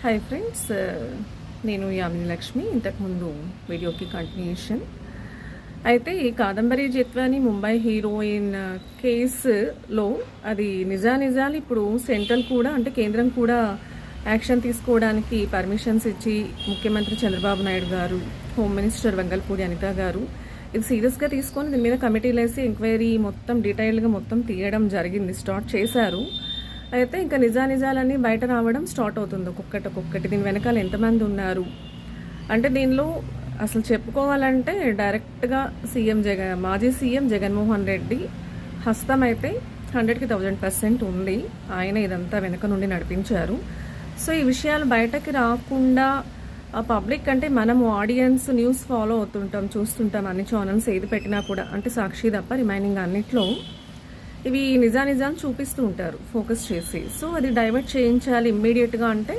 Hi friends, నేను యామిని లక్ష్మి. ఇంతకుముందు వీడియోకి కంటిన్యూషన్. అయితే ఈ కాదంబరి జత్వాని ముంబై హీరోయిన్ కేసులో అది నిజాలు ఇప్పుడు సెంట్రల్ కూడా అంటే కేంద్రం కూడా యాక్షన్ తీసుకోవడానికి పర్మిషన్స్ ఇచ్చి ముఖ్యమంత్రి చంద్రబాబు నాయుడు గారు, హోమ్ మినిస్టర్ వెంగళపూడి అనిత గారు ఇది సీరియస్గా తీసుకొని దీని మీద కమిటీలు వేసి ఎంక్వైరీ మొత్తం డీటెయిల్గా మొత్తం తీయడం జరిగింది, స్టార్ట్ చేశారు. అయితే ఇంకా నిజాలన్నీ బయట రావడం స్టార్ట్ అవుతుంది ఒక్కొక్కటి. దీని వెనకాల ఎంతమంది ఉన్నారు అంటే దీనిలో అసలు చెప్పుకోవాలంటే డైరెక్ట్గా మాజీ సీఎం జగన్మోహన్ రెడ్డి హస్తం అయితే 100కి 1000% ఉంది. ఆయన ఇదంతా వెనక నుండి నడిపించారు. సో ఈ విషయాలు బయటకి రాకుండా పబ్లిక్ అంటే మనము ఆడియన్స్ న్యూస్ ఫాలో అవుతుంటాం, చూస్తుంటాం అన్ని ఛానల్స్ ఏది పెట్టినా కూడా, అంటే సాక్షి తప్ప రిమైనింగ్ అన్నిట్లో ఇవి నిజాలు చూపిస్తూ ఉంటారు ఫోకస్ చేసి. సో అది డైవర్ట్ చేయించాలి ఇమ్మీడియట్గా అంటే